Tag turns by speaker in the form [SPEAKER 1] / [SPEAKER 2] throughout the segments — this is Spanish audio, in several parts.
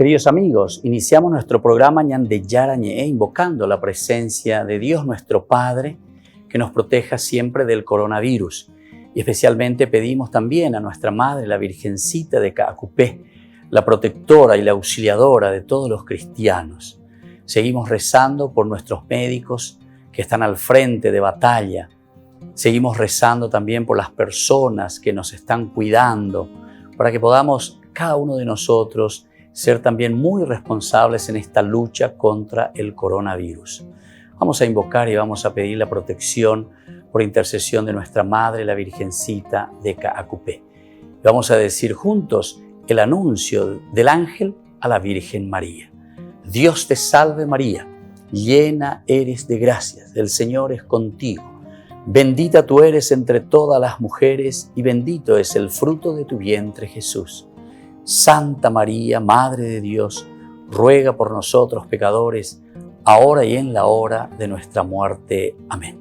[SPEAKER 1] Queridos amigos, iniciamos nuestro programa Ñande Yara Ñe'e invocando la presencia de Dios nuestro Padre que nos proteja siempre del coronavirus. Y especialmente pedimos también a nuestra Madre, la Virgencita de Caacupé, la protectora y la auxiliadora de todos los cristianos. Seguimos rezando por nuestros médicos que están al frente de batalla. Seguimos rezando también por las personas que nos están cuidando, para que podamos, cada uno de nosotros, ser también muy responsables en esta lucha contra el coronavirus. Vamos a invocar y vamos a pedir la protección por intercesión de nuestra Madre, la Virgencita de Caacupé. Vamos a decir juntos el anuncio del ángel a la Virgen María. Dios te salve María, llena eres de gracias, el Señor es contigo. Bendita tú eres entre todas las mujeres y bendito es el fruto de tu vientre Jesús. Santa María, Madre de Dios, ruega por nosotros pecadores, ahora y en la hora de nuestra muerte. Amén.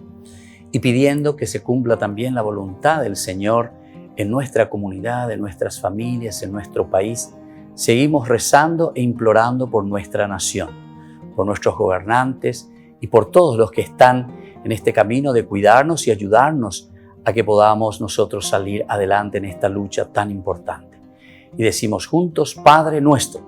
[SPEAKER 1] Y pidiendo que se cumpla también la voluntad del Señor en nuestra comunidad, en nuestras familias, en nuestro país, seguimos rezando e implorando por nuestra nación, por nuestros gobernantes y por todos los que están en este camino de cuidarnos y ayudarnos a que podamos nosotros salir adelante en esta lucha tan importante. Y decimos juntos, Padre nuestro,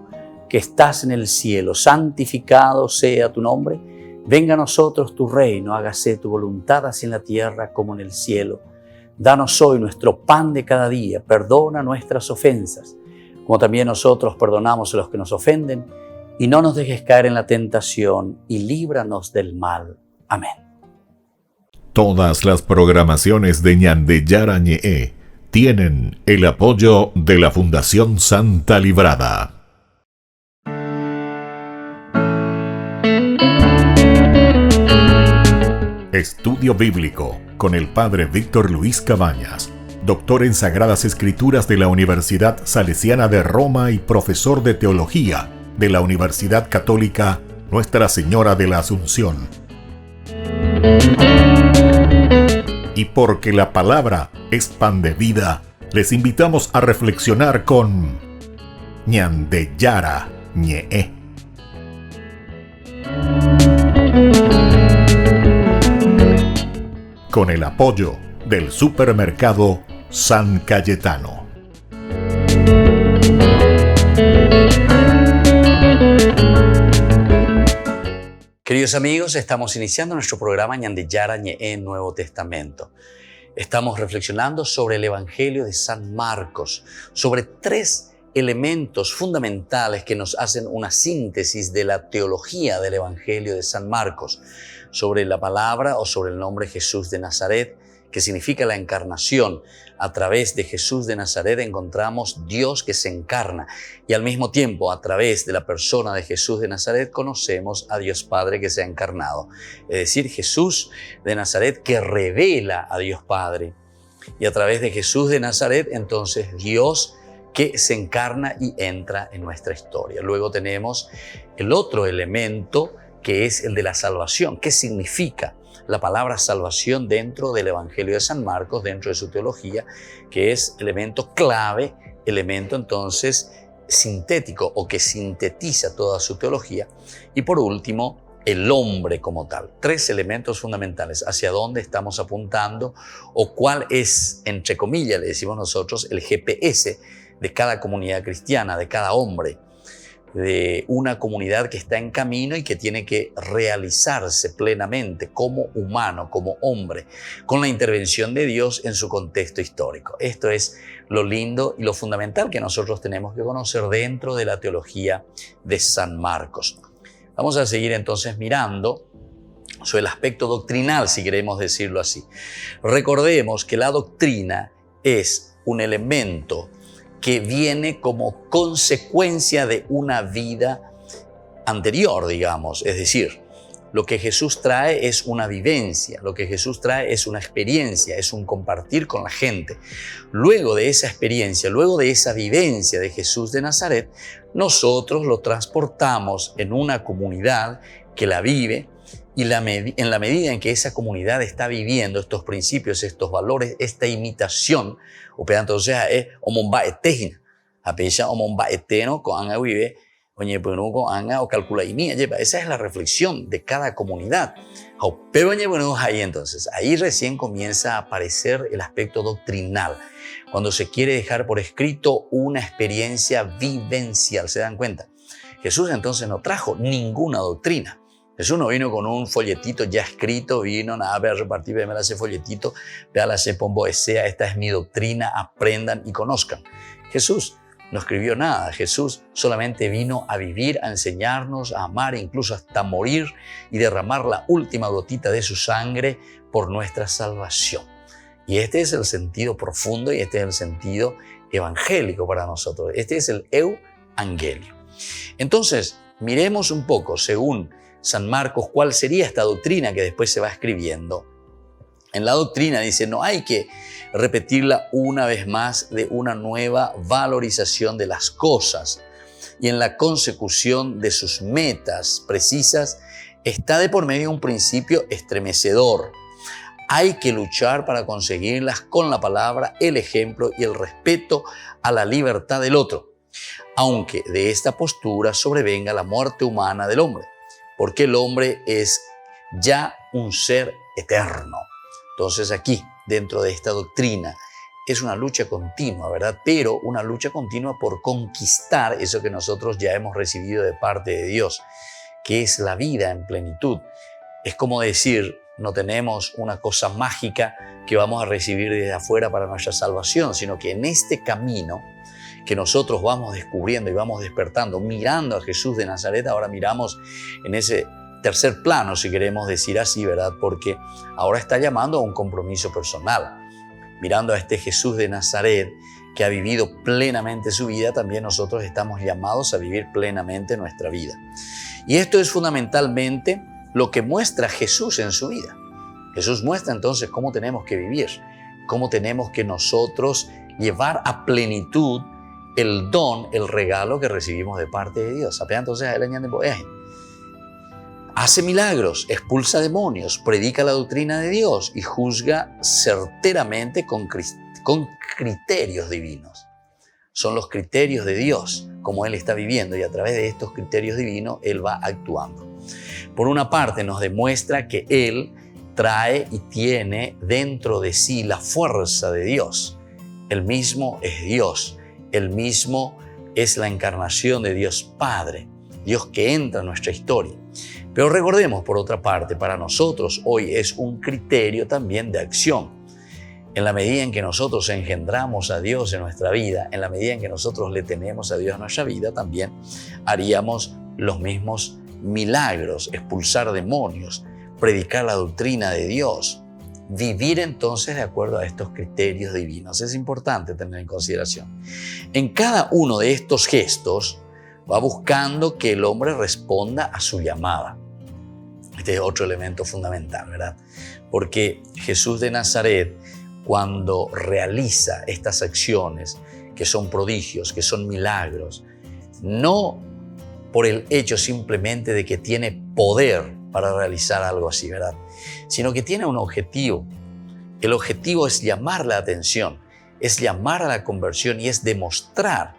[SPEAKER 1] que estás en el cielo, santificado sea tu nombre, venga a nosotros tu reino, hágase tu voluntad así en la tierra como en el cielo. Danos hoy nuestro pan de cada día, perdona nuestras ofensas, como también nosotros perdonamos a los que nos ofenden, y no nos dejes caer en la tentación, y líbranos del mal. Amén.
[SPEAKER 2] Todas las programaciones de Ñande Yara Ñe'e tienen el apoyo de la Fundación Santa Librada. Estudio Bíblico con el Padre Víctor Luis Cabañas, doctor en Sagradas Escrituras de la Universidad Salesiana de Roma y profesor de Teología de la Universidad Católica Nuestra Señora de la Asunción. Y porque la palabra es pan de vida, les invitamos a reflexionar con Ñande Yara Ñe'e. Con el apoyo del supermercado San Cayetano.
[SPEAKER 1] Queridos amigos, estamos iniciando nuestro programa Ñande Yara Ñe'e Nuevo Testamento. Estamos reflexionando sobre el Evangelio de San Marcos, sobre 3 elementos fundamentales que nos hacen una síntesis de la teología del Evangelio de San Marcos, sobre la palabra o sobre el nombre Jesús de Nazaret, que significa la encarnación. A través de Jesús de Nazaret encontramos Dios que se encarna y al mismo tiempo a través de la persona de Jesús de Nazaret conocemos a Dios Padre que se ha encarnado. Es decir, Jesús de Nazaret que revela a Dios Padre y a través de Jesús de Nazaret entonces Dios que se encarna y entra en nuestra historia. Luego tenemos el otro elemento que es el de la salvación. ¿Qué significa la palabra salvación dentro del Evangelio de San Marcos, dentro de su teología, que es elemento clave, elemento entonces sintético o que sintetiza toda su teología? Y por último, el hombre como tal. 3 elementos fundamentales. ¿Hacia dónde estamos apuntando? O cuál es, entre comillas, le decimos nosotros, el GPS de cada comunidad cristiana, de cada hombre, de una comunidad que está en camino y que tiene que realizarse plenamente como humano, como hombre, con la intervención de Dios en su contexto histórico. Esto es lo lindo y lo fundamental que nosotros tenemos que conocer dentro de la teología de San Marcos. Vamos a seguir entonces mirando sobre el aspecto doctrinal, si queremos decirlo así. Recordemos que la doctrina es un elemento que viene como consecuencia de una vida anterior, digamos. Es decir, lo que Jesús trae es una vivencia, lo que Jesús trae es una experiencia, es un compartir con la gente. Luego de esa experiencia, luego de esa vivencia de Jesús de Nazaret, nosotros lo transportamos en una comunidad que la vive y en la medida en que esa comunidad está viviendo estos principios, estos valores, esta imitación, o entonces es omomba etejina, apecha omomba eteno con anga vive Oye, pues no anga o calcula y mía, esa es la reflexión de cada comunidad. Pero ahí entonces, ahí recién comienza a aparecer el aspecto doctrinal, cuando se quiere dejar por escrito una experiencia vivencial. ¿Se dan cuenta? Jesús entonces no trajo ninguna doctrina. Jesús no vino con un folletito ya escrito, vino nada, ve a repartir, véame ese folletito, véala ese pomboesea, esta es mi doctrina, aprendan y conozcan. Jesús no escribió nada. Jesús solamente vino a vivir, a enseñarnos, a amar, incluso hasta morir y derramar la última gotita de su sangre por nuestra salvación. Y este es el sentido profundo y este es el sentido evangélico para nosotros. Este es el euangelio. Entonces, miremos un poco, según San Marcos, cuál sería esta doctrina que después se va escribiendo. En la doctrina dice, no hay que repetirla una vez más de una nueva valorización de las cosas. Y en la consecución de sus metas precisas está de por medio un principio estremecedor. Hay que luchar para conseguirlas con la palabra, el ejemplo y el respeto a la libertad del otro, aunque de esta postura sobrevenga la muerte humana del hombre, porque el hombre es ya un ser eterno. Entonces aquí, dentro de esta doctrina, es una lucha continua, ¿verdad? Pero una lucha continua por conquistar eso que nosotros ya hemos recibido de parte de Dios, que es la vida en plenitud. Es como decir, no tenemos una cosa mágica que vamos a recibir desde afuera para nuestra salvación, sino que en este camino que nosotros vamos descubriendo y vamos despertando, mirando a Jesús de Nazaret, ahora miramos en ese tercer plano, si queremos decir así, ¿verdad? Porque ahora está llamando a un compromiso personal. Mirando a este Jesús de Nazaret que ha vivido plenamente su vida, también nosotros estamos llamados a vivir plenamente nuestra vida. Y esto es fundamentalmente lo que muestra Jesús en su vida. Jesús muestra entonces cómo tenemos que vivir, cómo tenemos que nosotros llevar a plenitud el don, el regalo que recibimos de parte de Dios. Entonces, hace milagros, expulsa demonios, predica la doctrina de Dios y juzga certeramente con criterios divinos. Son los criterios de Dios, como Él está viviendo, y a través de estos criterios divinos Él va actuando. Por una parte nos demuestra que Él trae y tiene dentro de sí la fuerza de Dios. Él mismo es Dios, Él mismo es la encarnación de Dios Padre, Dios que entra en nuestra historia. Pero recordemos, por otra parte, para nosotros hoy es un criterio también de acción. En la medida en que nosotros engendramos a Dios en nuestra vida, en la medida en que nosotros le tenemos a Dios en nuestra vida, también haríamos los mismos milagros, expulsar demonios, predicar la doctrina de Dios, vivir entonces de acuerdo a estos criterios divinos. Es importante tener en consideración. En cada uno de estos gestos va buscando que el hombre responda a su llamada. Este es otro elemento fundamental, ¿verdad? Porque Jesús de Nazaret, cuando realiza estas acciones que son prodigios, que son milagros, no por el hecho simplemente de que tiene poder para realizar algo así, ¿verdad? Sino que tiene un objetivo. El objetivo es llamar la atención, es llamar a la conversión y es demostrar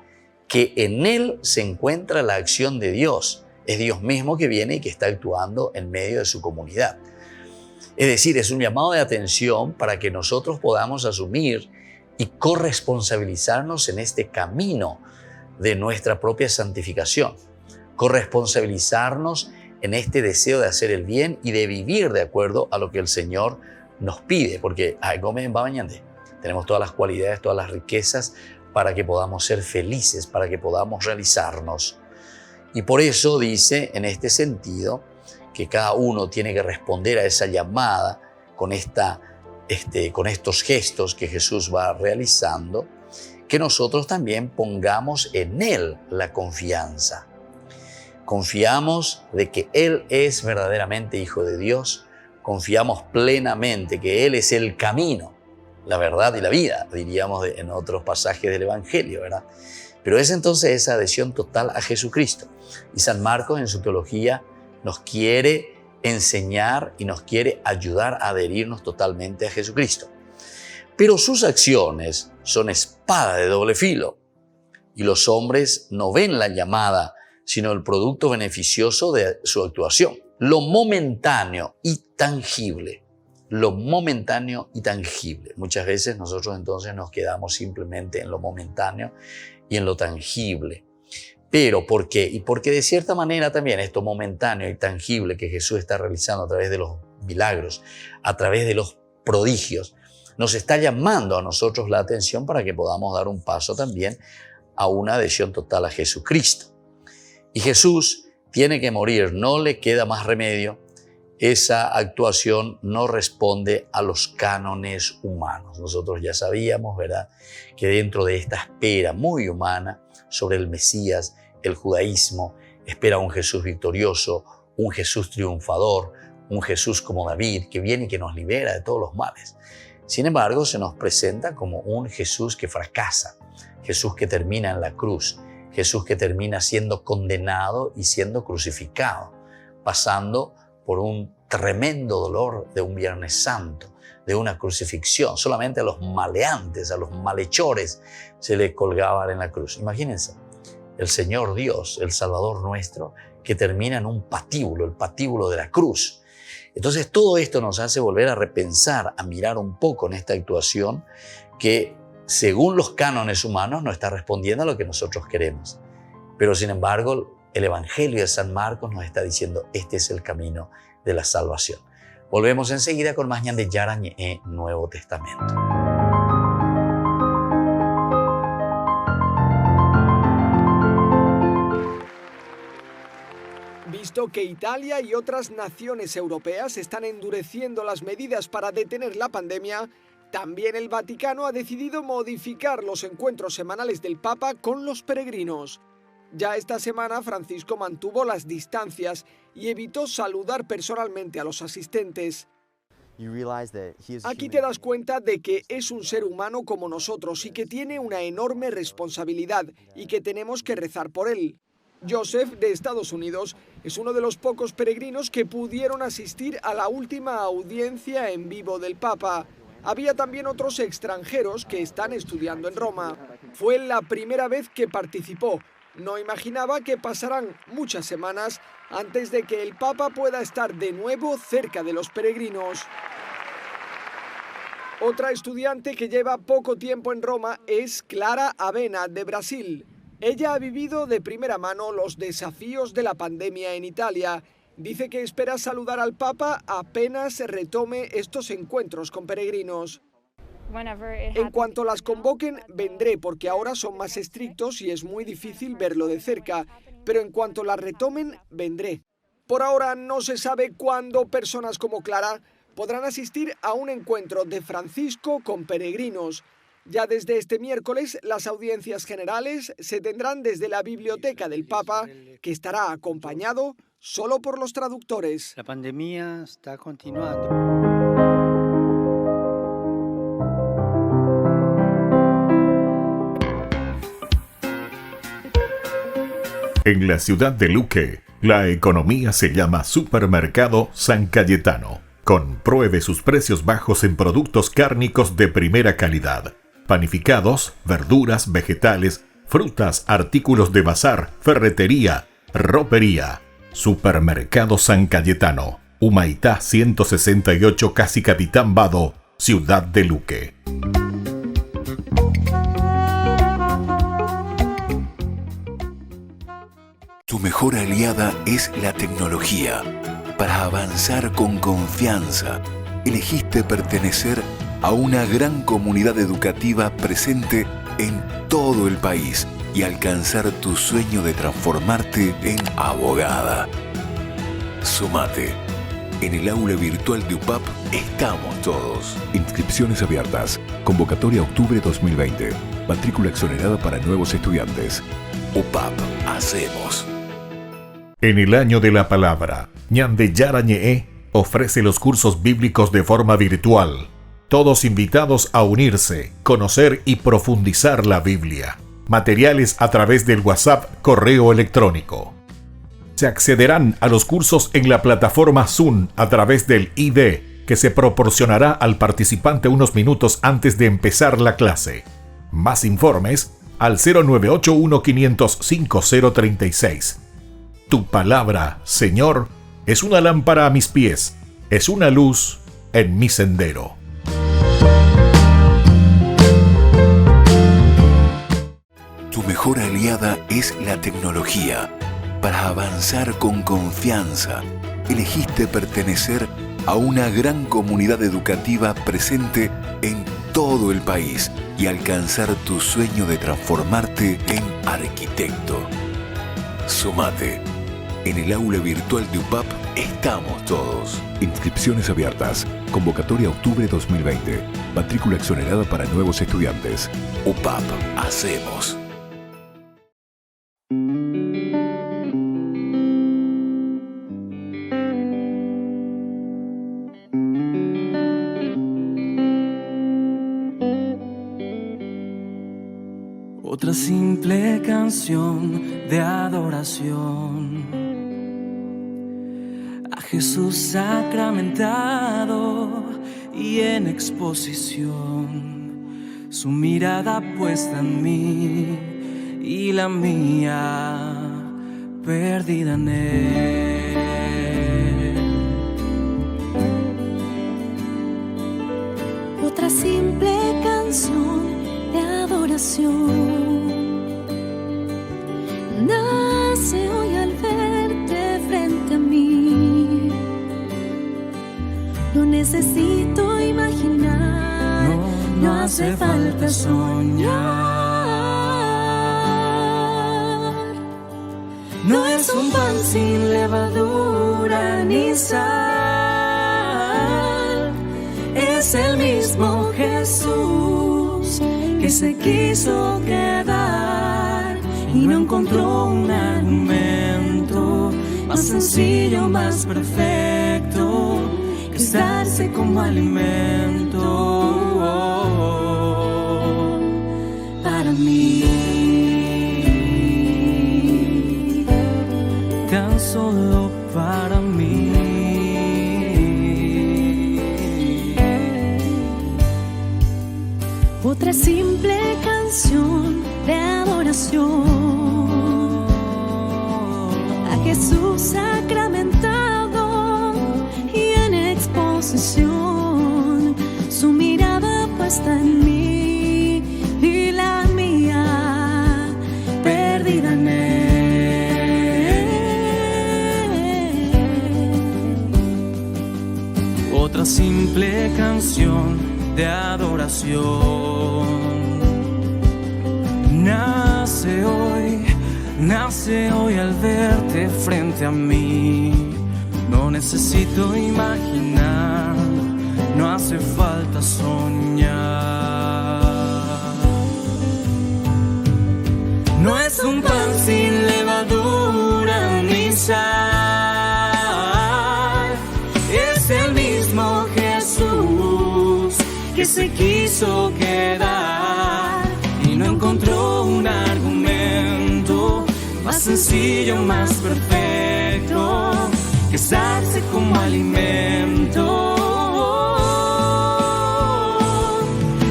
[SPEAKER 1] que en Él se encuentra la acción de Dios. Es Dios mismo que viene y que está actuando en medio de su comunidad. Es decir, es un llamado de atención para que nosotros podamos asumir y corresponsabilizarnos en este camino de nuestra propia santificación. Corresponsabilizarnos en este deseo de hacer el bien y de vivir de acuerdo a lo que el Señor nos pide. Porque tenemos todas las cualidades, todas las riquezas para que podamos ser felices, para que podamos realizarnos. Y por eso dice en este sentido que cada uno tiene que responder a esa llamada con estos gestos que Jesús va realizando, que nosotros también pongamos en Él la confianza. Confiamos de que Él es verdaderamente Hijo de Dios, confiamos plenamente que Él es el camino, la verdad y la vida, diríamos en otros pasajes del Evangelio, ¿verdad? Pero es entonces esa adhesión total a Jesucristo. Y San Marcos en su teología nos quiere enseñar y nos quiere ayudar a adherirnos totalmente a Jesucristo. Pero sus acciones son espada de doble filo y los hombres no ven la llamada sino el producto beneficioso de su actuación. Lo momentáneo y tangible. Lo momentáneo y tangible. Muchas veces nosotros entonces nos quedamos simplemente en lo momentáneo y en lo tangible. Pero ¿por qué? Y porque de cierta manera también esto momentáneo y tangible que Jesús está realizando a través de los milagros, a través de los prodigios, nos está llamando a nosotros la atención para que podamos dar un paso también a una adhesión total a Jesucristo. Y Jesús tiene que morir, no le queda más remedio. Esa actuación no responde a los cánones humanos. Nosotros ya sabíamos, ¿verdad?, que dentro de esta espera muy humana sobre el Mesías, el judaísmo espera un Jesús victorioso, un Jesús triunfador, un Jesús como David, que viene y que nos libera de todos los males. Sin embargo, se nos presenta como un Jesús que fracasa, Jesús que termina en la cruz, Jesús que termina siendo condenado y siendo crucificado, pasando por un tremendo dolor de un Viernes Santo, de una crucifixión. Solamente a los maleantes, a los malhechores se les colgaban en la cruz. Imagínense, el Señor Dios, el Salvador nuestro, que termina en un patíbulo, el patíbulo de la cruz. Entonces todo esto nos hace volver a repensar, a mirar un poco en esta actuación que según los cánones humanos no está respondiendo a lo que nosotros queremos. Pero sin embargo, el Evangelio de San Marcos nos está diciendo este es el camino de la salvación. Volvemos enseguida con más Ñande Yara Ñe Nuevo Testamento.
[SPEAKER 3] Visto que Italia y otras naciones europeas están endureciendo las medidas para detener la pandemia, también el Vaticano ha decidido modificar los encuentros semanales del Papa con los peregrinos. Ya esta semana Francisco mantuvo las distancias y evitó saludar personalmente a los asistentes. Aquí te das cuenta de que es un ser humano como nosotros y que tiene una enorme responsabilidad y que tenemos que rezar por él. Joseph, de Estados Unidos, es uno de los pocos peregrinos que pudieron asistir a la última audiencia en vivo del Papa. Había también otros extranjeros que están estudiando en Roma. Fue la primera vez que participó. No imaginaba que pasarán muchas semanas antes de que el Papa pueda estar de nuevo cerca de los peregrinos. Otra estudiante que lleva poco tiempo en Roma es Clara Avena, de Brasil. Ella ha vivido de primera mano los desafíos de la pandemia en Italia. Dice que espera saludar al Papa apenas se retome estos encuentros con peregrinos. En cuanto las convoquen, vendré porque ahora son más estrictos y es muy difícil verlo de cerca, pero en cuanto las retomen, vendré. Por ahora no se sabe cuándo personas como Clara podrán asistir a un encuentro de Francisco con peregrinos. Ya desde este miércoles, las audiencias generales se tendrán desde la biblioteca del Papa, que estará acompañado solo por los traductores.
[SPEAKER 4] La pandemia está continuando.
[SPEAKER 2] En la ciudad de Luque, la economía se llama Supermercado San Cayetano. Compruebe sus precios bajos en productos cárnicos de primera calidad. Panificados, verduras, vegetales, frutas, artículos de bazar, ferretería, ropería. Supermercado San Cayetano, Humaitá 168, Casi Capitán Vado, Ciudad de Luque.
[SPEAKER 5] Tu mejor aliada es la tecnología. Para avanzar con confianza, elegiste pertenecer a una gran comunidad educativa presente en todo el país y alcanzar tu sueño de transformarte en abogada. Sumate. En el aula virtual de UPAP estamos todos. Inscripciones abiertas. Convocatoria octubre 2020. Matrícula exonerada para nuevos estudiantes. UPAP. Hacemos.
[SPEAKER 2] En el año de la palabra, Ñande Yara Ñe ofrece los cursos bíblicos de forma virtual. Todos invitados a unirse, conocer y profundizar la Biblia. Materiales a través del WhatsApp, correo electrónico. Se accederán a los cursos en la plataforma Zoom a través del ID, que se proporcionará al participante unos minutos antes de empezar la clase. Más informes al 0981 500 5036. Tu palabra, Señor, es una lámpara a mis pies, es una luz en mi sendero.
[SPEAKER 5] Tu mejor aliada es la tecnología. Para avanzar con confianza, elegiste pertenecer a una gran comunidad educativa presente en todo el país y alcanzar tu sueño de transformarte en arquitecto. Sumate. En el aula virtual de UPAP estamos todos. Inscripciones abiertas. Convocatoria octubre 2020. Matrícula exonerada para nuevos estudiantes. UPAP. Hacemos.
[SPEAKER 6] Otra simple canción de adoración a Jesús sacramentado y en exposición, su mirada puesta en mí y la mía perdida en él.
[SPEAKER 7] Otra simple canción de adoración nace hoy al verte frente a mí. No necesito imaginar, no hace falta soñar. No es un pan sin levadura ni sal, es el mismo Jesús que se quiso quedar y no encontró un argumento más sencillo, más perfecto que estarse como alimento para mí. Tan solo para mí. Otra simple canción de adoración a Jesús sacramentado y en exposición, su mirada puesta en mí y la mía perdida en él.
[SPEAKER 6] Otra simple canción de adoración nace hoy al verte frente a mí. No necesito imaginar, no hace falta soñar. No es un pan sin levadura ni sal, es el mismo Jesús que se quiso quedar y no encontró un argumento más sencillo, más perfecto que estarse como alimento.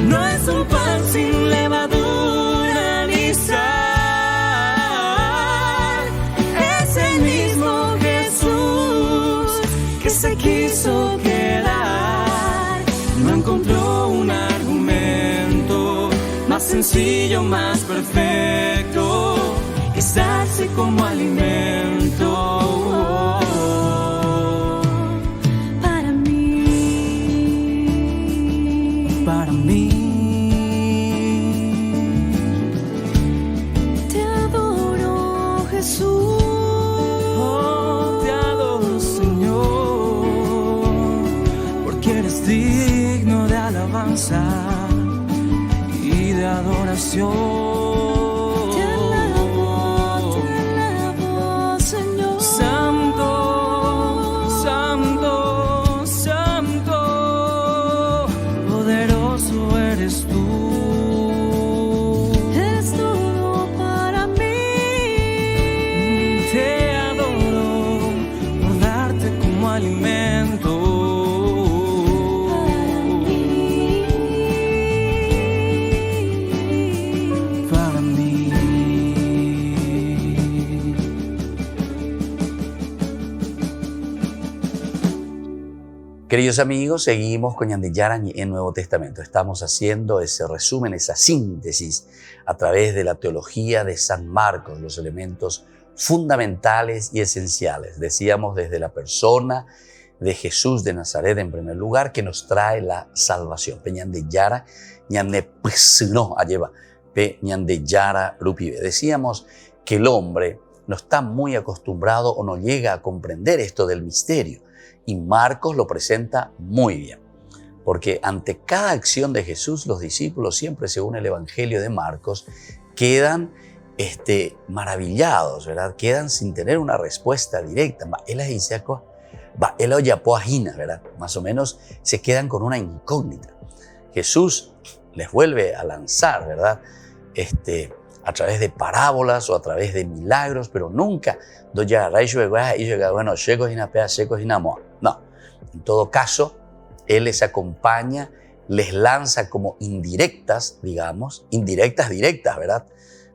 [SPEAKER 6] No es un pan sin levadura ni sal, es el mismo Jesús que se quiso quedar, no encontró un argumento más sencillo, más perfecto que estarse como alimento
[SPEAKER 7] para mí,
[SPEAKER 6] para mí.
[SPEAKER 7] te adoro Jesús.
[SPEAKER 6] Oh, te adoro Señor, porque eres digno de alabanza y de adoración.
[SPEAKER 1] Queridos amigos, seguimos con Ñandillara en Nuevo Testamento. Estamos haciendo ese resumen, esa síntesis a través de la teología de San Marcos, los elementos fundamentales y esenciales. Decíamos desde la persona de Jesús de Nazaret en primer lugar, que nos trae la salvación. Ñandillara, ñande psino alleva, ñandillara rupive. Decíamos que el hombre no está muy acostumbrado o no llega a comprender esto del misterio. Y Marcos lo presenta muy bien, porque ante cada acción de Jesús, los discípulos, siempre según el Evangelio de Marcos, quedan maravillados, ¿verdad? Quedan sin tener una respuesta directa. ¿Verdad? Más o menos se quedan con una incógnita. Jesús les vuelve a lanzar, ¿verdad? A través de parábolas o a través de milagros, pero nunca no. En todo caso, Él les acompaña, les lanza como indirectas, digamos, indirectas, ¿verdad?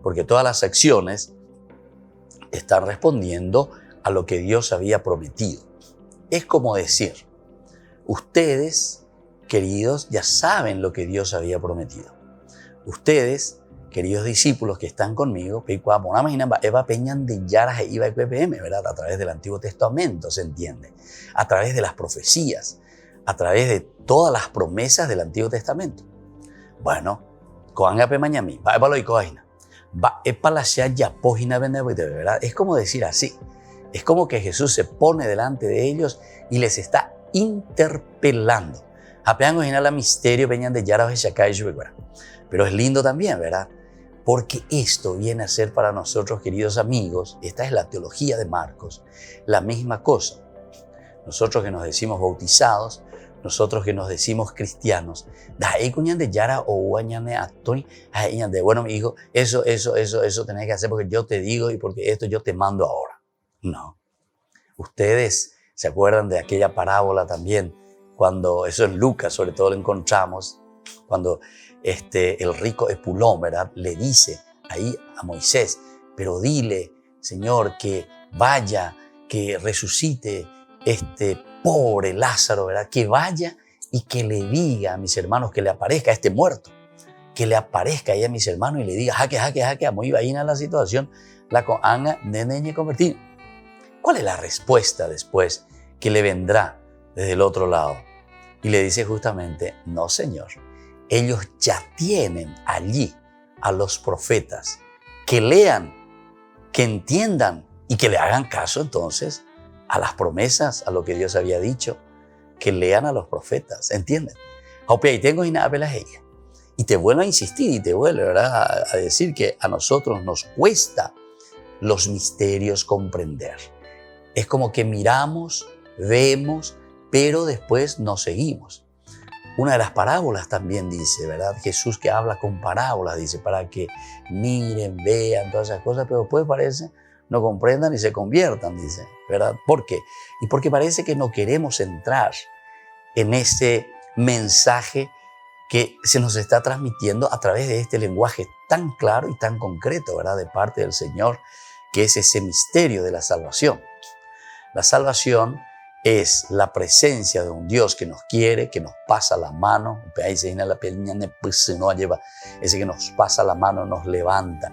[SPEAKER 1] Porque todas las acciones están respondiendo a lo que Dios había prometido. Es como decir, ustedes, queridos, ya saben lo que Dios había prometido. Ustedes, queridos discípulos que están conmigo, ¿verdad? A través del Antiguo Testamento, se entiende, a través de las profecías, a través de todas las promesas del Antiguo Testamento. Bueno, ¿verdad? Es como decir así, es como que Jesús se pone delante de ellos y les está interpelando. Pero es lindo también, ¿verdad? Porque esto viene a ser para nosotros, queridos amigos, esta es la teología de Marcos, la misma cosa. Nosotros que nos decimos bautizados, nosotros que nos decimos cristianos, bueno, mi hijo, eso tenés que hacer porque yo te digo y porque esto yo te mando ahora. No. Ustedes se acuerdan de aquella parábola también, cuando, eso en Lucas sobre todo lo encontramos, cuando el rico Epulón, ¿verdad?, le dice ahí a Moisés, pero dile, Señor, que vaya, que resucite este pobre Lázaro, ¿verdad?, que vaya y que le diga a mis hermanos, que le aparezca a este muerto, que le aparezca ahí a mis hermanos y le diga, jaque, muy vaina la situación, la coanga neneñe convertir. ¿Cuál es la respuesta después que le vendrá desde el otro lado? Y le dice justamente, no, Señor, ellos ya tienen allí a los profetas, que lean, que entiendan y que le hagan caso entonces a las promesas, a lo que Dios había dicho, que lean a los profetas, ¿entienden? Y tengo y te vuelvo a insistir y te vuelvo, ¿verdad?, a decir que a nosotros nos cuesta los misterios comprender. Es como que miramos, vemos, pero después nos seguimos. Una de las parábolas también dice, ¿verdad? Jesús que habla con parábolas, dice, para que miren, vean todas esas cosas, pero después parece no comprendan y se conviertan, dice, ¿verdad? ¿Por qué? Y porque parece que no queremos entrar en ese mensaje que se nos está transmitiendo a través de este lenguaje tan claro y tan concreto, ¿verdad?, de parte del Señor, que es ese misterio de la salvación. La salvación es la presencia de un Dios que nos quiere, que nos pasa la mano, ese que nos pasa la mano, nos levanta,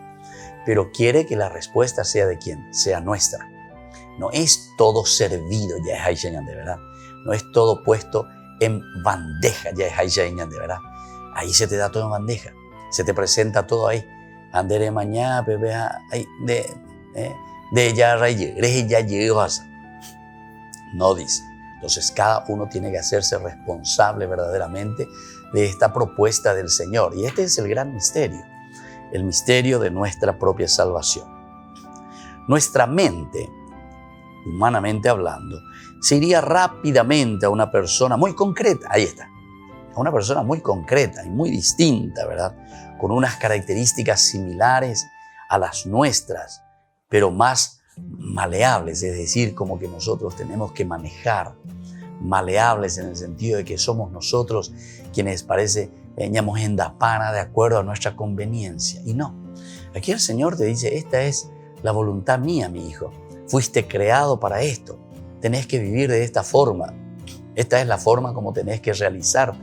[SPEAKER 1] pero quiere que la respuesta sea de quién, sea nuestra. No es todo servido, ya es de verdad. No es todo puesto en bandeja, ya es de verdad. Ahí se te da todo en bandeja, se te presenta todo ahí. Andere mañana, bebé, de ya llegó. No dice. Entonces cada uno tiene que hacerse responsable verdaderamente de esta propuesta del Señor. Y este es el gran misterio, el misterio de nuestra propia salvación. Nuestra mente, humanamente hablando, se iría rápidamente a una persona muy concreta, ahí está, a una persona muy concreta y muy distinta, ¿verdad?, con unas características similares a las nuestras, pero más maleables, es decir, como que nosotros tenemos que manejar, maleables en el sentido de que somos nosotros quienes parece veníamos en dapana de acuerdo a nuestra conveniencia. Y no, aquí el Señor te dice, esta es la voluntad mía, mi hijo, fuiste creado para esto, tenés que vivir de esta forma. Esta es la forma como tenés que realizarte.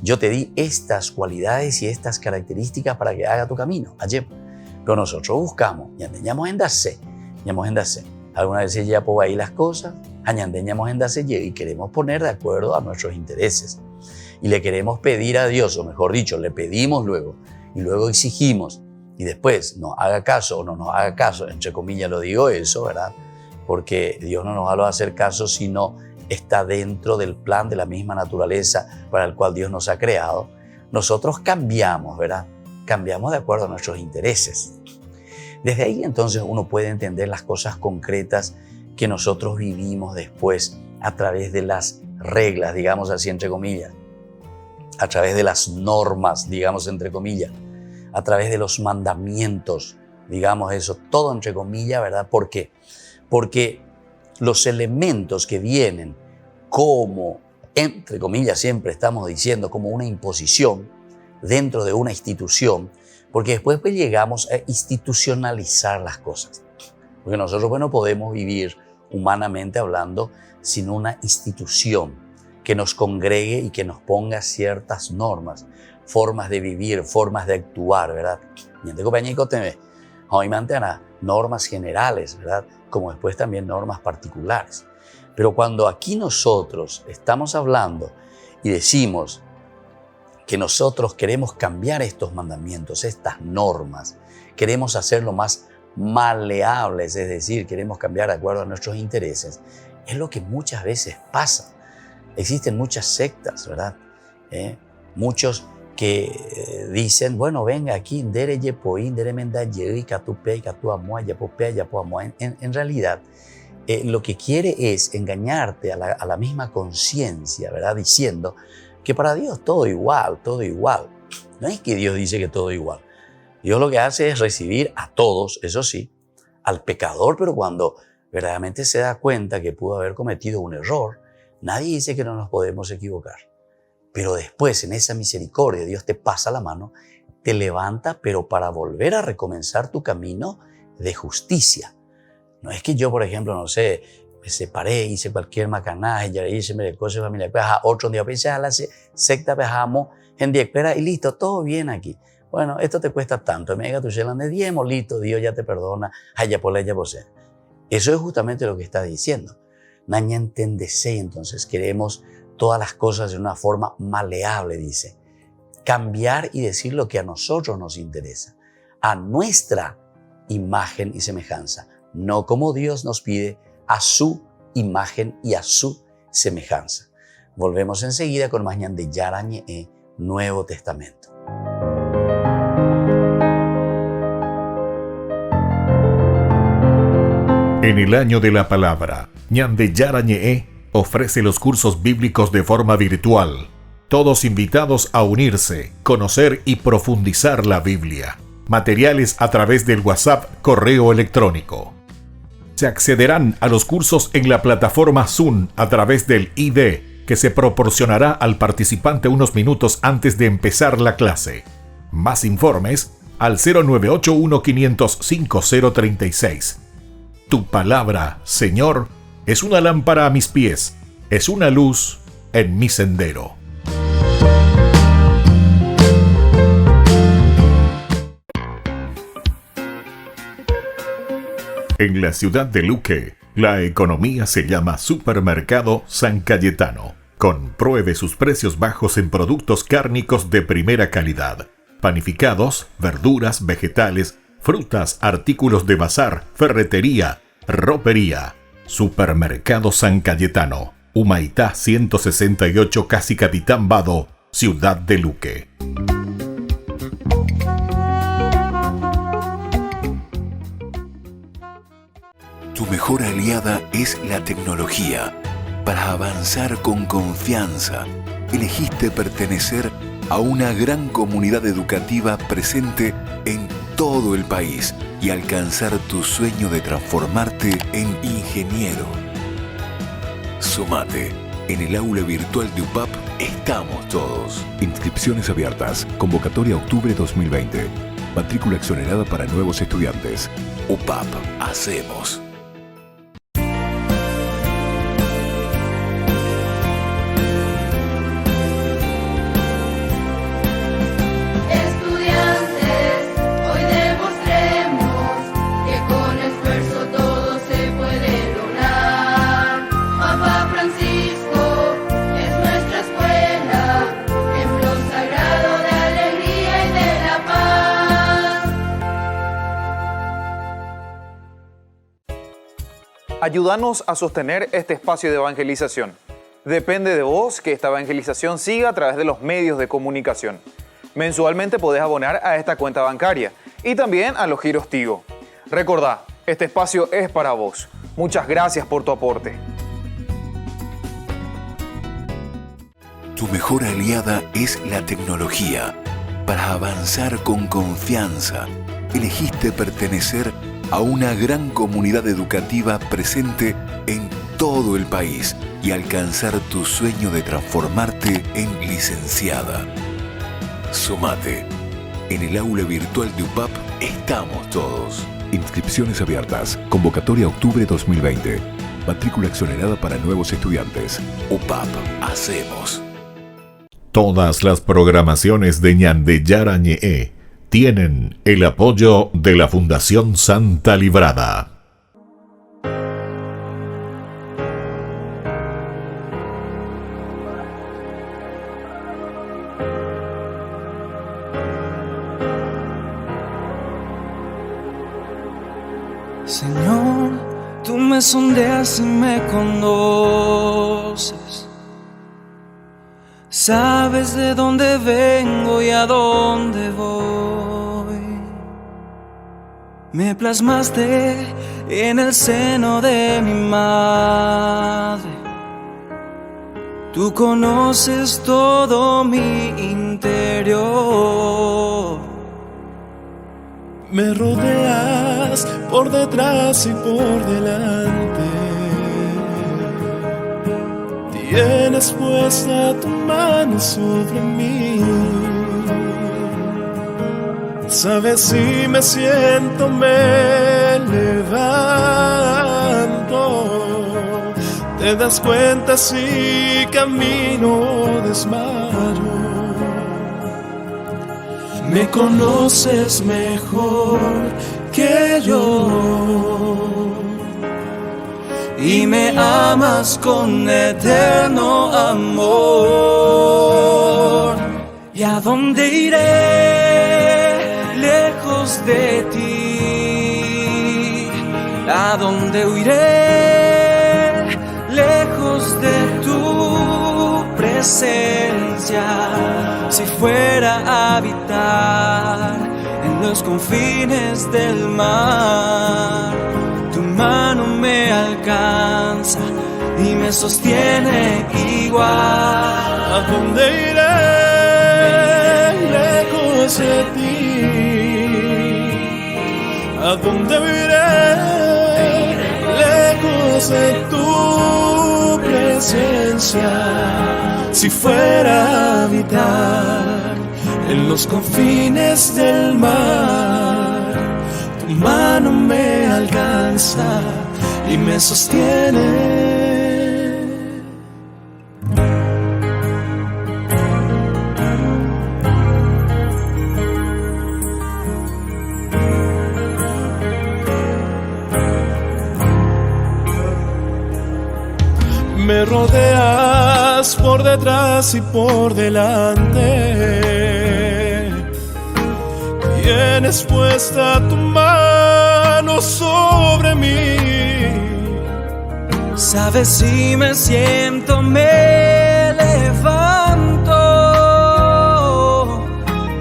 [SPEAKER 1] Yo te di estas cualidades y estas características para que haga tu camino. Ayer, pero nosotros buscamos, ñandeñamos en dase. Algunas veces ya por ahí las cosas, añandeñamos en dase y queremos poner de acuerdo a nuestros intereses. Y le queremos pedir a Dios, o mejor dicho, le pedimos luego, y luego exigimos, y después nos haga caso o no nos haga caso, entre comillas lo digo eso, ¿verdad? Porque Dios no nos va a hacer caso si no está dentro del plan de la misma naturaleza para el cual Dios nos ha creado. Nosotros cambiamos, ¿verdad? Cambiamos de acuerdo a nuestros intereses. Desde ahí entonces uno puede entender las cosas concretas que nosotros vivimos después a través de las reglas, digamos así entre comillas, a través de las normas, digamos entre comillas, a través de los mandamientos, digamos eso, todo entre comillas, ¿verdad? ¿Por qué? Porque los elementos que vienen como, entre comillas, siempre estamos diciendo, como una imposición dentro de una institución, porque después pues llegamos a institucionalizar las cosas. Porque nosotros pues no podemos vivir humanamente hablando sin una institución que nos congregue y que nos ponga ciertas normas, formas de vivir, formas de actuar, ¿verdad? Miente compañero, hoy mantiene normas generales, ¿verdad? Como después también normas particulares. Pero cuando aquí nosotros estamos hablando y decimos que nosotros queremos cambiar estos mandamientos, estas normas, queremos hacerlo más maleables, es decir, queremos cambiar de acuerdo a nuestros intereses, es lo que muchas veces pasa. Existen muchas sectas, ¿verdad? Muchos que dicen, bueno, venga aquí, en realidad, lo que quiere es engañarte a la misma conciencia, ¿verdad? Diciendo que para Dios todo igual, todo igual. No es que Dios dice que todo igual. Dios lo que hace es recibir a todos, eso sí, al pecador, pero cuando verdaderamente se da cuenta que pudo haber cometido un error, nadie dice que no nos podemos equivocar. Pero después, en esa misericordia, Dios te pasa la mano, te levanta, pero para volver a recomenzar tu camino de justicia. No es que yo, por ejemplo, no sé, me separé, hice cualquier macanaje, ya hice me cosas familia, otro día pensé a la secta, pejamos en 10 y listo, todo bien aquí. Bueno, esto te cuesta tanto, me llega tu chelan de 10, listo, Dios ya te perdona, haya por ella por ser. Eso es justamente lo que está diciendo. Naña entendese, entonces queremos todas las cosas de una forma maleable, dice. Cambiar y decir lo que a nosotros nos interesa, a nuestra imagen y semejanza, no como Dios nos pide, a su imagen y a su semejanza. Volvemos enseguida con más ñandeyara ñe'e, Nuevo Testamento.
[SPEAKER 2] En el año de la palabra, ñandeyara ñe'e ofrece los cursos bíblicos de forma virtual. Todos invitados a unirse, conocer y profundizar la Biblia. Materiales a través del WhatsApp, correo electrónico. Se accederán a los cursos en la plataforma Zoom a través del ID que se proporcionará al participante unos minutos antes de empezar la clase. Más informes al 0981-500-5036. Tu palabra, Señor, es una lámpara a mis pies, es una luz en mi sendero. En la ciudad de Luque, la economía se llama Supermercado San Cayetano. Compruebe sus precios bajos en productos cárnicos de primera calidad. Panificados, verduras, vegetales, frutas, artículos de bazar, ferretería, ropería. Supermercado San Cayetano, Humaitá 168, Casi Capitán Vado, ciudad de Luque.
[SPEAKER 5] Tu mejor aliada es la tecnología. Para avanzar con confianza, elegiste pertenecer a una gran comunidad educativa presente en todo el país y alcanzar tu sueño de transformarte en ingeniero. Sumate. En el aula virtual de UPAP estamos todos. Inscripciones abiertas. Convocatoria octubre 2020. Matrícula exonerada para nuevos estudiantes. UPAP. Hacemos.
[SPEAKER 8] Ayúdanos a sostener este espacio de evangelización. Depende de vos que esta evangelización siga a través de los medios de comunicación. Mensualmente podés abonar a esta cuenta bancaria y también a los giros Tigo. Recordá, este espacio es para vos. Muchas gracias por tu aporte.
[SPEAKER 5] Tu mejor aliada es la tecnología. Para avanzar con confianza, elegiste pertenecer a una gran comunidad educativa presente en todo el país y alcanzar tu sueño de transformarte en licenciada. Sumate. En el aula virtual de UPAP estamos todos. Inscripciones abiertas. Convocatoria octubre 2020. Matrícula exonerada para nuevos estudiantes. UPAP. Hacemos.
[SPEAKER 2] Todas las programaciones de Ñandeyara Ñe'e tienen el apoyo de la Fundación Santa Librada.
[SPEAKER 6] Señor, tú me sondeas y me conoces. Sabes de dónde vengo y a dónde voy. Me plasmaste en el seno de mi madre. Tú conoces todo mi interior.
[SPEAKER 9] Me rodeas por detrás y por delante. Tienes puesta tu mano sobre mí. Sabes si me siento, me levanto. Te das cuenta si camino desmayo. Me conoces mejor que yo y me amas con eterno amor. ¿Y a dónde iré lejos de ti? ¿A dónde huiré lejos de tu presencia? Si fuera a habitar en los confines del mar, tu mano me alcanza y me sostiene igual. ¿A dónde iré lejos de ti? ¿A dónde iré lejos de tu presencia? Si fuera a habitar en los confines del mar, tu mano me alcanza y me sostiene. Me rodeas por detrás y por delante. Tienes puesta tu mano sobre mí.
[SPEAKER 6] Sabes si me siento, me levanto.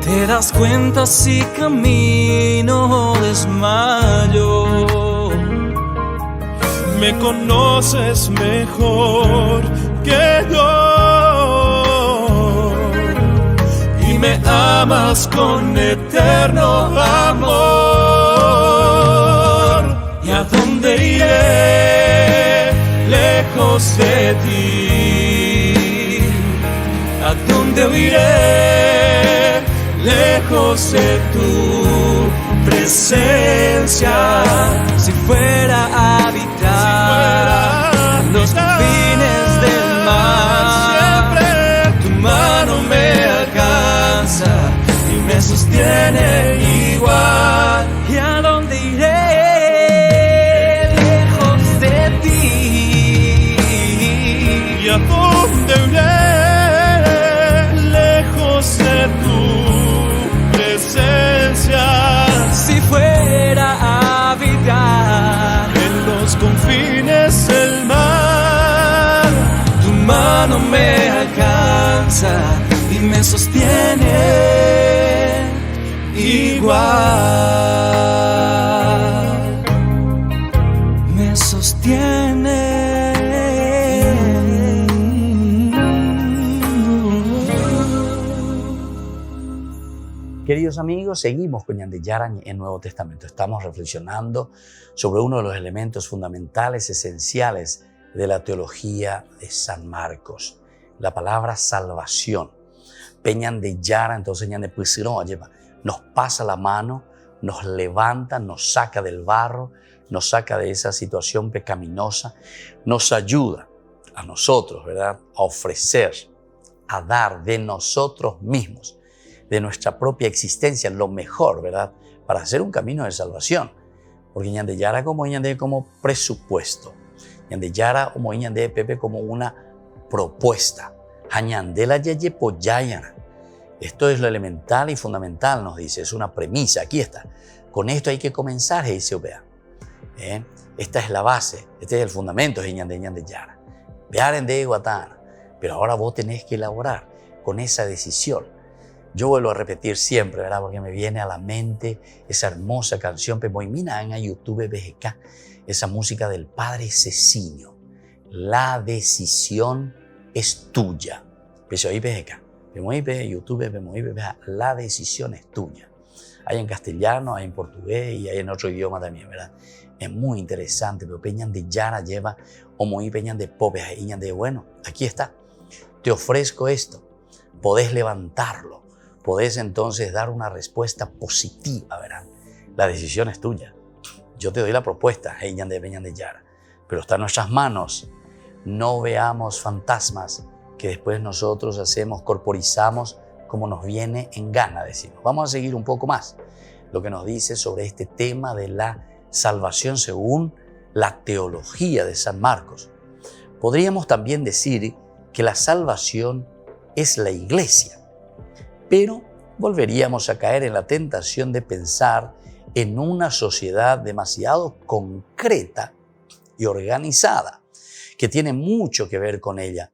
[SPEAKER 6] Te das cuenta si camino desmayo.
[SPEAKER 9] Me conoces mejor que yo y me amas con eterno amor. ¿Y a dónde iré lejos de ti? ¿A dónde huiré lejos de tu presencia? Si fuera a habitar en los confines del mar, tu mano me alcanza y me sostiene igual. ¿Y a dónde iré lejos de ti? ¿Y a dónde iré lejos de tu presencia?
[SPEAKER 6] Si fuera a habitar
[SPEAKER 9] en los confines
[SPEAKER 6] igual me sostiene.
[SPEAKER 1] Queridos amigos, seguimos con Ñande Yara en el Nuevo Testamento. Estamos reflexionando sobre uno de los elementos fundamentales, esenciales de la teología de San Marcos, la palabra salvación. Ñande Yara, entonces Ñande Pusiró, nos pasa la mano, nos levanta, nos saca del barro, nos saca de esa situación pecaminosa, nos ayuda a nosotros, ¿verdad?, a ofrecer, a dar de nosotros mismos, de nuestra propia existencia, lo mejor, ¿verdad?, para hacer un camino de salvación. Porque Ñande Yara como presupuesto, Ñande Yara como Ñande Pepe como una propuesta. Ñandela Yeye Poyayana. Esto es lo elemental y fundamental, nos dice, es una premisa, aquí está. Con esto hay que comenzar, dice Obea. Esta es la base, este es el fundamento de Ñande Yara. Vearen de Guatana. Pero ahora vos tenés que elaborar con esa decisión. Yo vuelvo a repetir siempre, ¿verdad?, porque me viene a la mente esa hermosa canción, Pemoimina en YouTube BGK, esa música del Padre Cecinio. La decisión es tuya. Pesoí BGK, Pemoipe, YouTube, Pemoipe, la decisión es tuya. Hay en castellano, hay en portugués y hay en otro idioma también, ¿verdad? Es muy interesante, pero Ñande Yara lleva Omoipe Ñande Pope, Ñande, bueno, aquí está, te ofrezco esto, podés levantarlo. Podés entonces dar una respuesta positiva, ¿verdad? La decisión es tuya. Yo te doy la propuesta, Ñande Yara, pero está en nuestras manos. No veamos fantasmas que después nosotros hacemos, corporizamos como nos viene en gana, decimos. Vamos a seguir un poco más lo que nos dice sobre este tema de la salvación según la teología de San Marcos. Podríamos también decir que la salvación es la iglesia. Pero volveríamos a caer en la tentación de pensar en una sociedad demasiado concreta y organizada, que tiene mucho que ver con ella,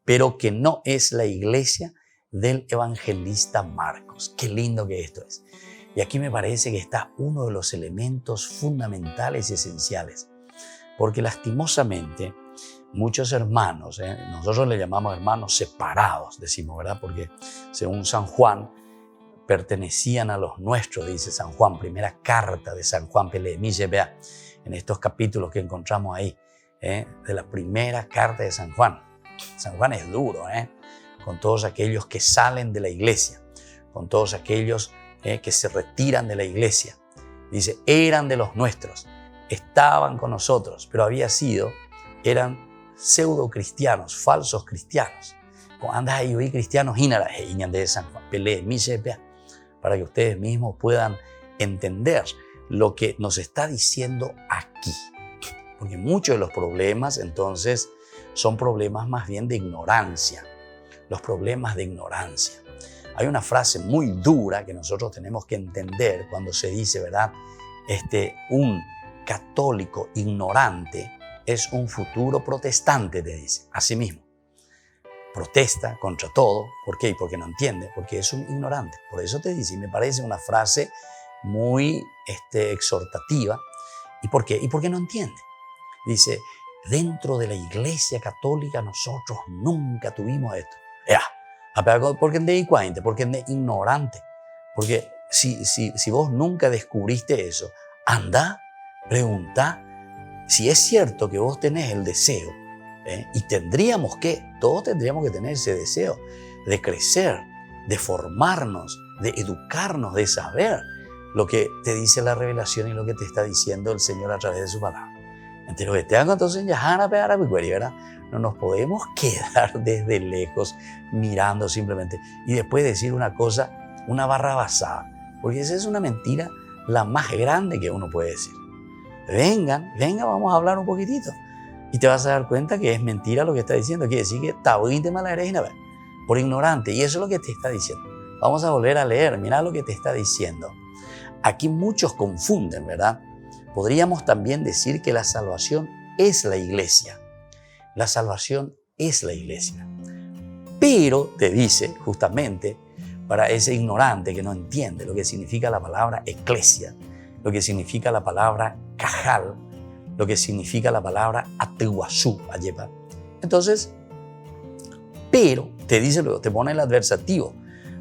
[SPEAKER 1] pero que no es la iglesia del evangelista Marcos. Qué lindo que esto es. Y aquí me parece que está uno de los elementos fundamentales y esenciales, porque lastimosamente muchos hermanos, nosotros le llamamos hermanos separados, decimos, ¿verdad? Porque según San Juan, pertenecían a los nuestros, dice San Juan, primera carta de San Juan, vea, en estos capítulos que encontramos ahí, de la primera carta de San Juan. San Juan es duro, con todos aquellos que salen de la iglesia, con todos aquellos que se retiran de la iglesia. Dice, eran de los nuestros, estaban con nosotros, pero eran pseudo cristianos, falsos cristianos. Andas ahí hoy cristianos de San Juan, para que ustedes mismos puedan entender lo que nos está diciendo aquí. Porque muchos de los problemas entonces son problemas más bien de ignorancia. Los problemas de ignorancia. Hay una frase muy dura que nosotros tenemos que entender cuando se dice, ¿verdad? Un católico ignorante es un futuro protestante, te dice. Así mismo. Protesta contra todo. ¿Por qué? Porque no entiende. Porque es un ignorante. Por eso te dice, y me parece una frase muy exhortativa. ¿Y por qué? Y porque no entiende. Dice, dentro de la iglesia católica nosotros nunca tuvimos esto. Porque es porque es ignorante. Porque si vos nunca descubriste eso, anda, pregunta. Si es cierto que vos tenés el deseo, y todos tendríamos que tener ese deseo de crecer, de formarnos, de educarnos, de saber lo que te dice la revelación y lo que te está diciendo el Señor a través de su palabra. Entonces, ¿verdad? No nos podemos quedar desde lejos mirando simplemente y después decir una cosa, una barrabasada, porque esa es una mentira la más grande que uno puede decir. Venga, vamos a hablar un poquitito. Y te vas a dar cuenta que es mentira lo que está diciendo. Quiere decir que tabuinte malareina por ignorante. Y eso es lo que te está diciendo. Vamos a volver a leer. Mira lo que te está diciendo. Aquí muchos confunden, ¿verdad? Podríamos también decir que la salvación es la iglesia. La salvación es la iglesia. Pero te dice justamente, para ese ignorante que no entiende lo que significa la palabra eclesia, lo que significa la palabra cajal, lo que significa la palabra ateguazú, ayepa. Entonces, pero te dice luego, te pone el adversativo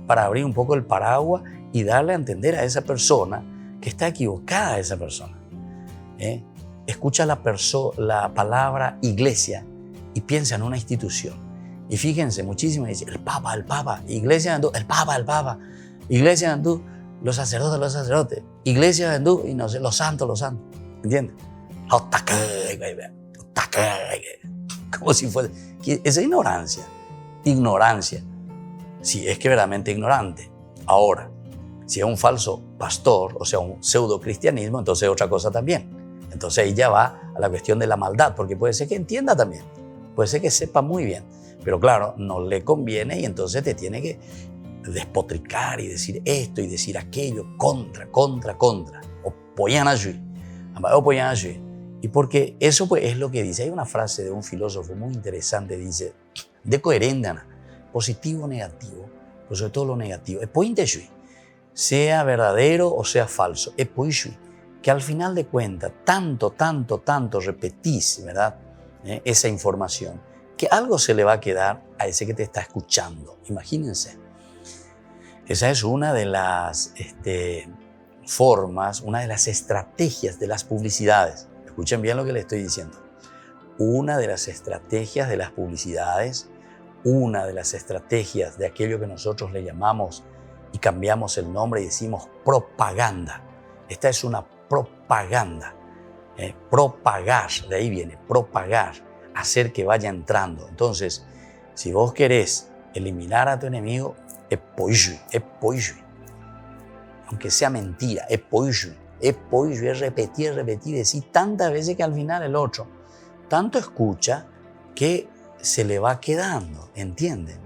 [SPEAKER 1] para abrir un poco el paraguas y darle a entender a esa persona que está equivocada esa persona. Escucha la palabra iglesia y piensa en una institución. Y fíjense, muchísimo dice el Papa, iglesia andú, el Papa, iglesia andú, los sacerdotes, iglesia andú, y no sé, los santos, ¿entiendes? Como si fuese, esa ignorancia, si es que verdaderamente ignorante. Ahora, si es un falso pastor, o sea, un pseudo cristianismo, entonces es otra cosa también. Entonces ahí ya va a la cuestión de la maldad, porque puede ser que entienda también, puede ser que sepa muy bien, pero claro, no le conviene y entonces te tiene que despotricar y decir esto y decir aquello, contra. Opoyan allí. Y porque eso pues es lo que dice. Hay una frase de un filósofo muy interesante, dice, de coherencia, positivo o negativo, pero sobre todo lo negativo, sea verdadero o sea falso, que al final de cuentas, tanto repetís, ¿verdad? Esa información, que algo se le va a quedar a ese que te está escuchando. Imagínense. Esa es una de las formas, una de las estrategias de las publicidades. Escuchen bien lo que les estoy diciendo. Una de las estrategias de las publicidades, una de las estrategias de aquello que nosotros le llamamos y cambiamos el nombre y decimos propaganda. Esta es una propaganda. Propagar, de ahí viene, propagar, hacer que vaya entrando. Entonces, si vos querés eliminar a tu enemigo, es aunque sea mentira, es repetir, decir tantas veces que al final el otro tanto escucha que se le va quedando, ¿entienden?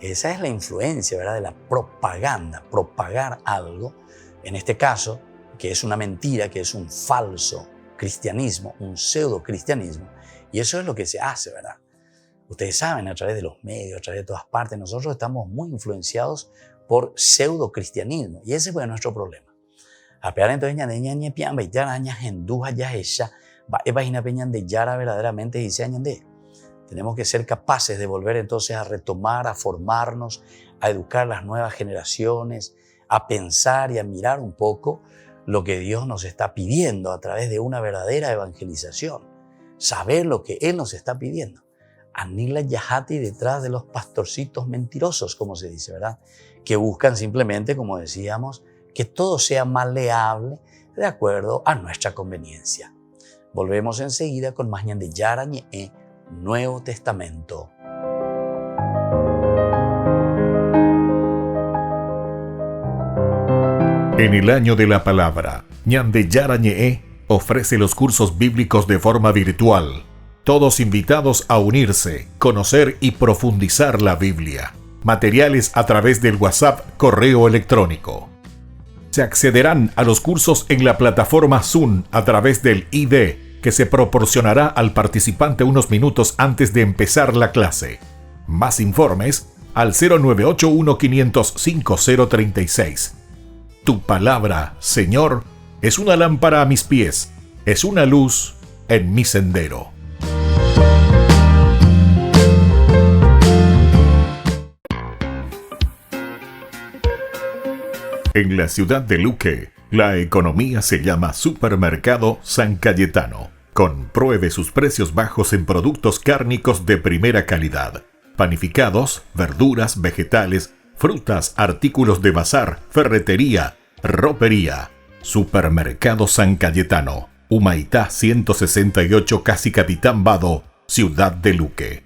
[SPEAKER 1] Esa es la influencia, ¿verdad?, de la propaganda, propagar algo, en este caso, que es una mentira, que es un falso cristianismo, un pseudo cristianismo, y eso es lo que se hace, ¿verdad? Ustedes saben, a través de los medios, a través de todas partes, nosotros estamos muy influenciados por pseudo cristianismo, y ese fue nuestro problema. Entonces, verdaderamente dice añade. Tenemos que ser capaces de volver entonces a retomar, a formarnos, a educar las nuevas generaciones, a pensar y a mirar un poco lo que Dios nos está pidiendo a través de una verdadera evangelización. Saber lo que Él nos está pidiendo. Anila Yahati detrás de los pastorcitos mentirosos, como se dice, ¿verdad? Que buscan simplemente, como decíamos, que todo sea maleable de acuerdo a nuestra conveniencia. Volvemos enseguida con más de Yara Ñe, Nuevo Testamento.
[SPEAKER 2] En el año de la palabra, Ñande Yara Ñe ofrece los cursos bíblicos de forma virtual. Todos invitados a unirse, conocer y profundizar la Biblia. Materiales a través del WhatsApp, correo electrónico. Se accederán a los cursos en la plataforma Zoom a través del ID, que se proporcionará al participante unos minutos antes de empezar la clase. Más informes al 0981-500-5036. Tu palabra, Señor, es una lámpara a mis pies, es una luz en mi sendero. En la ciudad de Luque, la economía se llama Supermercado San Cayetano. Compruebe sus precios bajos en productos cárnicos de primera calidad. Panificados, verduras, vegetales, frutas, artículos de bazar, ferretería, ropería. Supermercado San Cayetano. Humaitá 168, Casi Capitán Vado, ciudad de Luque.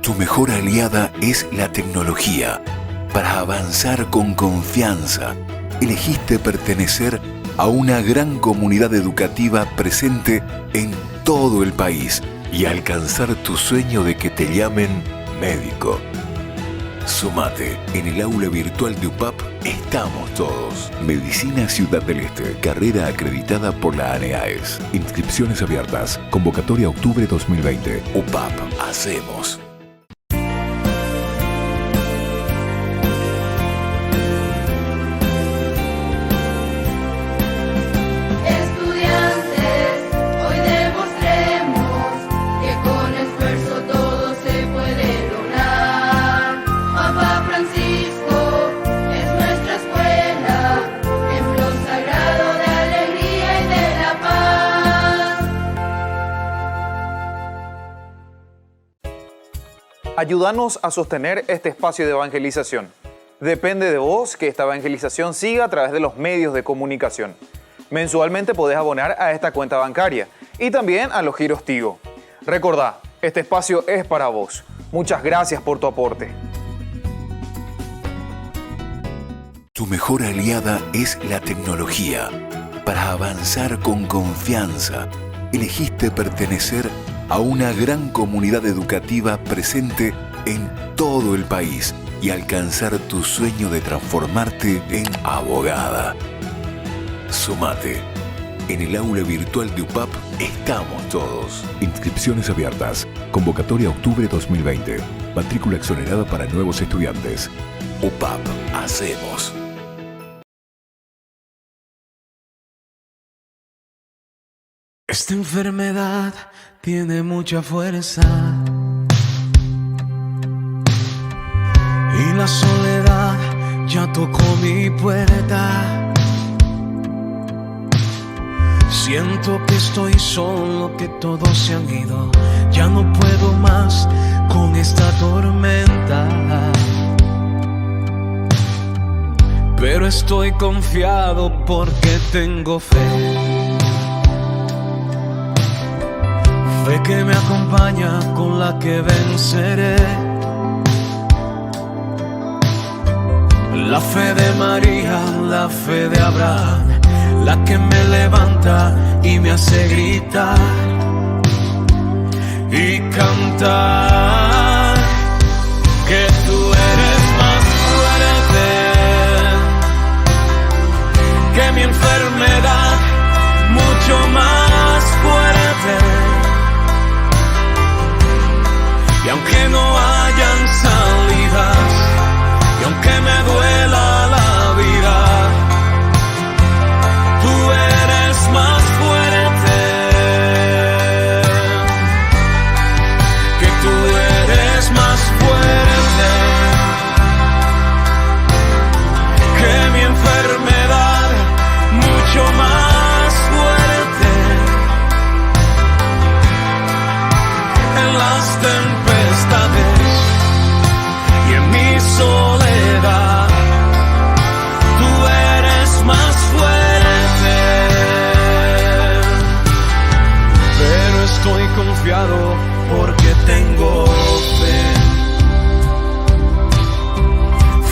[SPEAKER 5] Tu mejor aliada es la tecnología. Para avanzar con confianza, elegiste pertenecer a una gran comunidad educativa presente en todo el país y alcanzar tu sueño de que te llamen médico. Sumate. En el aula virtual de UPAP estamos todos. Medicina Ciudad del Este. Carrera acreditada por la ANEAES. Inscripciones abiertas. Convocatoria octubre 2020. UPAP. Hacemos.
[SPEAKER 8] Ayúdanos a sostener este espacio de evangelización. Depende de vos que esta evangelización siga a través de los medios de comunicación. Mensualmente podés abonar a esta cuenta bancaria y también a los giros Tigo. Recordá, este espacio es para vos. Muchas gracias por tu aporte.
[SPEAKER 5] Tu mejor aliada es la tecnología. Para avanzar con confianza, elegiste pertenecer a una gran comunidad educativa presente en todo el país y alcanzar tu sueño de transformarte en abogada. Sumate. En el aula virtual de UPAP estamos todos. Inscripciones abiertas. Convocatoria octubre 2020. Matrícula exonerada para nuevos estudiantes. UPAP. Hacemos.
[SPEAKER 6] Esta enfermedad tiene mucha fuerza y la soledad ya tocó mi puerta. Siento que estoy solo, que todos se han ido. Ya no puedo más con esta tormenta, pero estoy confiado porque tengo fe. Fe que me acompaña, con la que venceré. La fe de María, la fe de Abraham, la que me levanta y me hace gritar y cantar que tú eres más fuerte que mi enfermedad, mucho más fuerte. Y aunque no hayan salidas, y aunque me duela la vida, tú eres más fuerte, que tú eres más fuerte que mi enfermedad, mucho más fuerte en las tempestades y en mi soledad. Tú eres más fuerte, pero estoy confiado porque tengo fe.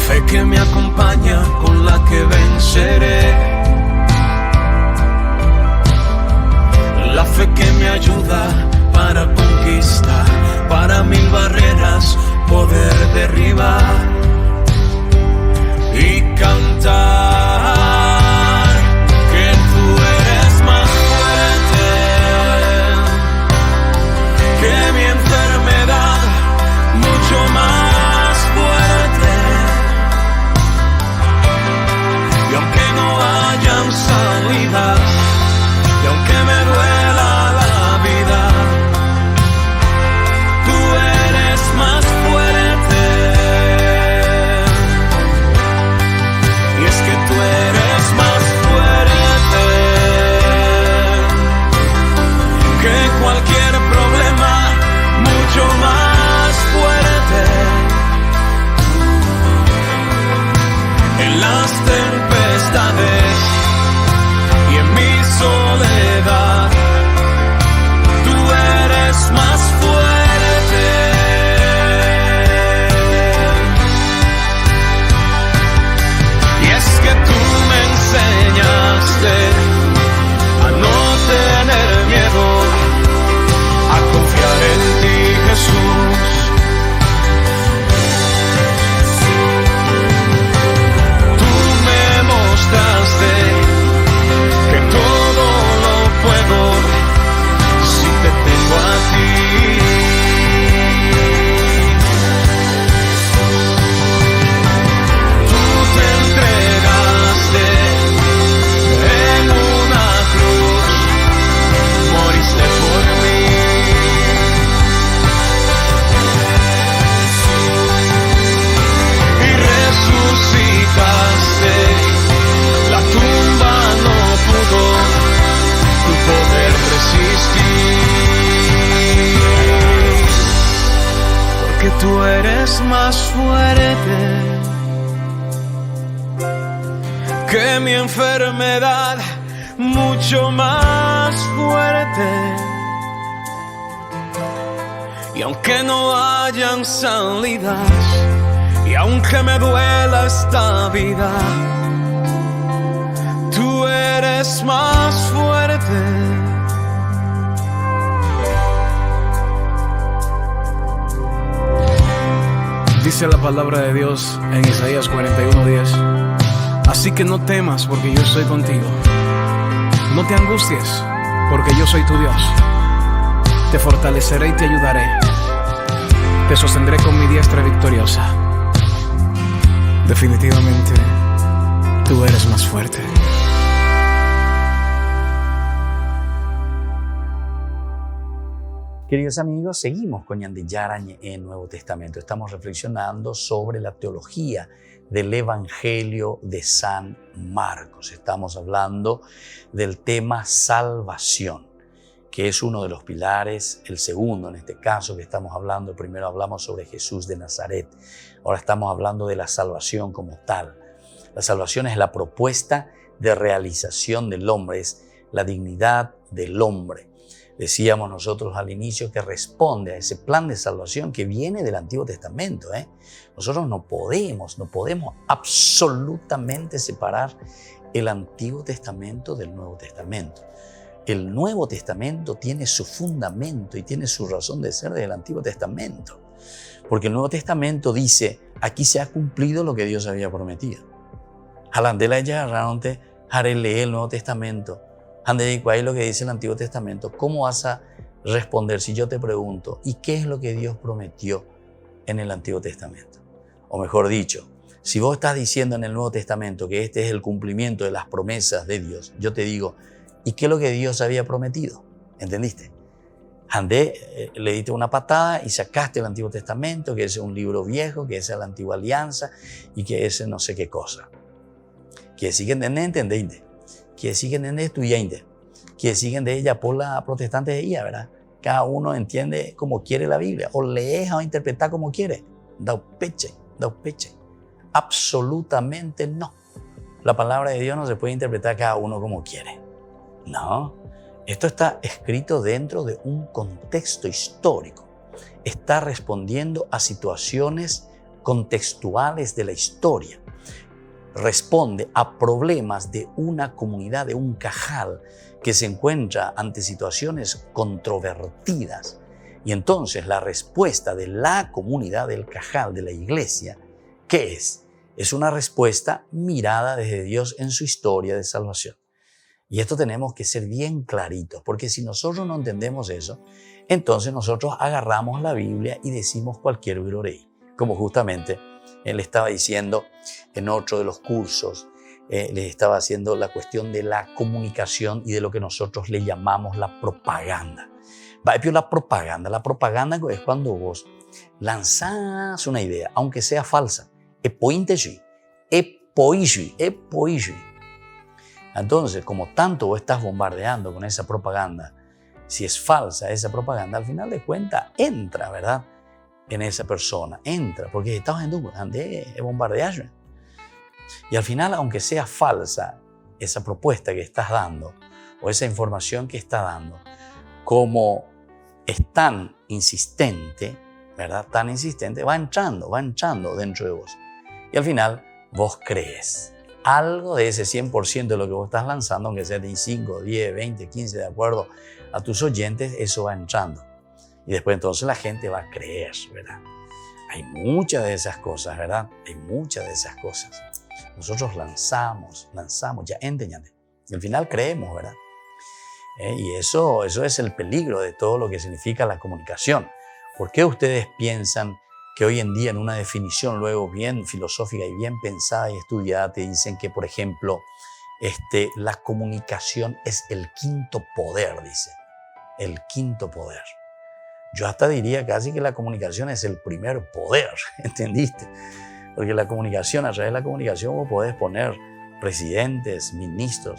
[SPEAKER 6] Fe que me acompaña, con la que venceré. La fe que me ayuda para conquistar, para mil barreras poder derribar y cantar que tú eres más fuerte que mi enfermedad, mucho más fuerte. Y aunque no hayan salidas, y aunque me duela la vida, tú eres que tú eres más fuerte que mi enfermedad, mucho más fuerte. Y aunque no hayan salidas, y aunque me duela esta vida, tú eres más fuerte. Dice la palabra de Dios en Isaías 41:10. Así que no temas, porque yo estoy contigo. No te angusties, porque yo soy tu Dios. Te fortaleceré y te ayudaré. Te sostendré con mi diestra victoriosa. Definitivamente, tú eres más fuerte.
[SPEAKER 1] Queridos amigos, seguimos con Ñande Yarañe en Nuevo Testamento. Estamos reflexionando sobre la teología del Evangelio de San Marcos. Estamos hablando del tema salvación, que es uno de los pilares, el segundo en este caso que estamos hablando. Primero hablamos sobre Jesús de Nazaret, ahora estamos hablando de la salvación como tal. La salvación es la propuesta de realización del hombre, es la dignidad del hombre. Decíamos nosotros al inicio que responde a ese plan de salvación que viene del Antiguo Testamento. Nosotros no podemos absolutamente separar el Antiguo Testamento del Nuevo Testamento. El Nuevo Testamento tiene su fundamento y tiene su razón de ser del Antiguo Testamento. Porque el Nuevo Testamento dice, aquí se ha cumplido lo que Dios había prometido. Halandela ya realmente haré leer el Nuevo Testamento. Ahí lo que dice el Antiguo Testamento. ¿Cómo vas a responder si yo te pregunto, ¿y qué es lo que Dios prometió en el Antiguo Testamento? O mejor dicho, si vos estás diciendo en el Nuevo Testamento que este es el cumplimiento de las promesas de Dios, yo te digo, ¿y qué es lo que Dios había prometido? ¿Entendiste? Le diste una patada y sacaste el Antiguo Testamento, que ese es un libro viejo, que esa es la Antigua Alianza y que ese no sé qué cosa. Que siguen entendiste. Que siguen en estudiantes, que siguen de ella por la protestante de ella, ¿verdad? Cada uno entiende como quiere la Biblia, o lees o interpretar como quiere. Da peche. Absolutamente no. La palabra de Dios no se puede interpretar cada uno como quiere. No. Esto está escrito dentro de un contexto histórico. Está respondiendo a situaciones contextuales de la historia. Responde a problemas de una comunidad, de un cajal que se encuentra ante situaciones controvertidas. Y entonces la respuesta de la comunidad del cajal, de la iglesia, ¿qué es? Es una respuesta mirada desde Dios en su historia de salvación. Y esto tenemos que ser bien claritos, porque si nosotros no entendemos eso, entonces nosotros agarramos la Biblia y decimos cualquier virorey, como justamente él estaba diciendo en otro de los cursos, les estaba haciendo la cuestión de la comunicación y de lo que nosotros le llamamos la propaganda. La propaganda es cuando vos lanzás una idea, aunque sea falsa. Entonces, como tanto vos estás bombardeando con esa propaganda, si es falsa esa propaganda, al final de cuentas entra, ¿verdad?, en esa persona, entra, porque estamos en bombardear. Y al final, aunque sea falsa esa propuesta que estás dando o esa información que estás dando, como es tan insistente, ¿verdad?, tan insistente, va entrando dentro de vos. Y al final, vos crees algo de ese 100% de lo que vos estás lanzando, aunque sea de 5, 10, 20, 15, de acuerdo a tus oyentes, eso va entrando. Y después entonces la gente va a creer, ¿verdad? Hay muchas de esas cosas, ¿verdad? Hay muchas de esas cosas. Nosotros lanzamos, ya entendiendo. Y al final creemos, ¿verdad? Y eso es el peligro de todo lo que significa la comunicación. ¿Por qué ustedes piensan que hoy en día en una definición luego bien filosófica y bien pensada y estudiada te dicen que, por ejemplo, la comunicación es el quinto poder, dice? El quinto poder. Yo hasta diría casi que la comunicación es el primer poder, ¿entendiste? Porque la comunicación, a través de la comunicación vos podés poner presidentes, ministros,